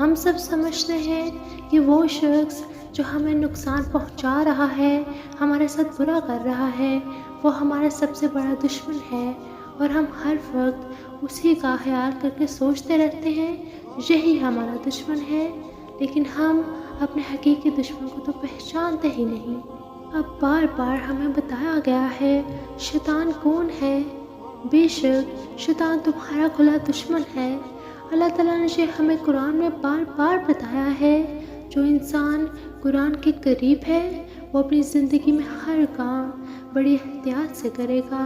ہم سب سمجھتے ہیں کہ وہ شخص جو ہمیں نقصان پہنچا رہا ہے، ہمارے ساتھ برا کر رہا ہے، وہ ہمارا سب سے بڑا دشمن ہے، اور ہم ہر وقت اسی کا خیال کر کے سوچتے رہتے ہیں یہی ہمارا دشمن ہے، لیکن ہم اپنے حقیقی دشمن کو تو پہچانتے ہی نہیں۔ اب بار بار ہمیں بتایا گیا ہے شیطان کون ہے۔ بے شک شیطان تمہارا کھلا دشمن ہے۔ اللہ تعالیٰ نے ہمیں قرآن میں بار بار بتایا ہے جو انسان قرآن کے قریب ہے وہ اپنی زندگی میں ہر کام بڑی احتیاط سے کرے گا،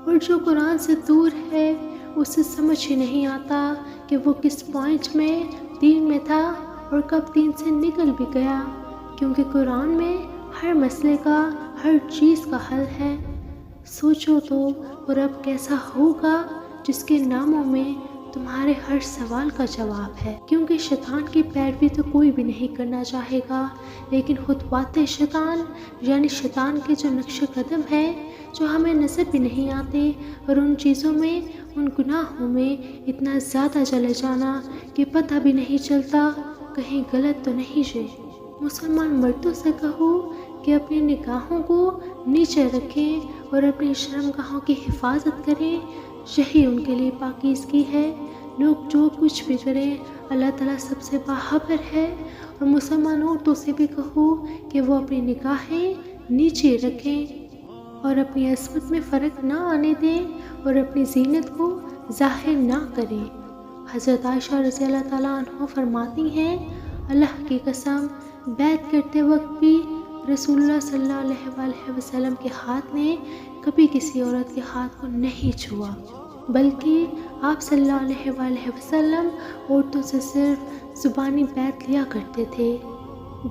اور جو قرآن سے دور ہے اسے سمجھ ہی نہیں آتا کہ وہ کس پوائنٹ میں دین میں تھا اور کب دین سے نکل بھی گیا، کیونکہ قرآن میں ہر مسئلے کا، ہر چیز کا حل ہے۔ سوچو تو وہ رب کیسا ہوگا جس کے ناموں میں تمہارے ہر سوال کا جواب ہے، کیونکہ شیطان کی پیروی تو کوئی بھی نہیں کرنا چاہے گا، لیکن خطوات شیطان یعنی شیطان کے جو نقش قدم ہے جو ہمیں نظر بھی نہیں آتے، اور ان چیزوں میں، ان گناہوں میں اتنا زیادہ چلے جانا کہ پتہ بھی نہیں چلتا کہیں غلط تو نہیں ہے۔ مسلمان مردوں سے کہو کہ اپنی نگاہوں کو نیچے رکھیں اور اپنی شرمگاہوں کی حفاظت کریں، یہی ان کے لیے پاکیزگی ہے۔ لوگ جو کچھ بھی کریں اللہ تعالیٰ سب سے باخبر ہے، اور مسلمان عورتوں سے بھی کہو کہ وہ اپنی نگاہیں نیچے رکھیں اور اپنی عصمت میں فرق نہ آنے دیں اور اپنی زینت کو ظاہر نہ کریں۔ حضرت عائشہ رضی اللہ تعالیٰ عنہ فرماتی ہیں، اللہ کی قسم بیعت کرتے وقت بھی رسول اللہ صلی اللہ علیہ وآلہ وسلم کے ہاتھ نے کبھی کسی عورت کے ہاتھ کو نہیں چھوا، بلکہ آپ صلی اللہ علیہ وآلہ وسلم عورتوں سے صرف زبانی بیعت لیا کرتے تھے۔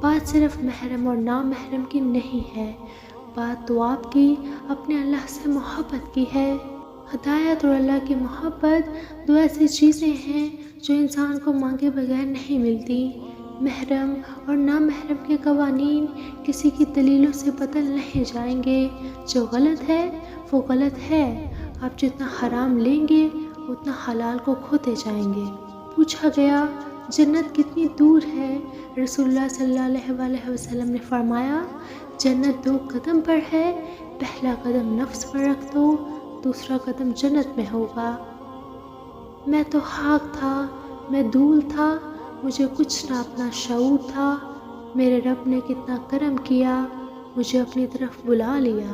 بات صرف محرم اور نامحرم کی نہیں ہے، بات تو آپ کی اپنے اللہ سے محبت کی ہے۔ ہدایت اور اللہ کی محبت دو ایسی چیزیں ہیں جو انسان کو مانگے بغیر نہیں ملتی۔ محرم اور نامحرم کے قوانین کسی کی دلیلوں سے بدل نہیں جائیں گے، جو غلط ہے وہ غلط ہے، آپ جتنا حرام لیں گے اتنا حلال کو کھوتے جائیں گے۔ پوچھا گیا جنت کتنی دور ہے؟ رسول اللہ صلی اللہ علیہ وآلہ وسلم نے فرمایا جنت 2 قدم پر ہے، پہلا قدم نفس پر رکھ دو، دوسرا قدم جنت میں ہوگا۔ میں تو خاک تھا، میں دھول تھا، مجھے کچھ نہ اپنا شعور تھا، میرے رب نے کتنا کرم کیا، مجھے اپنی طرف بلا لیا۔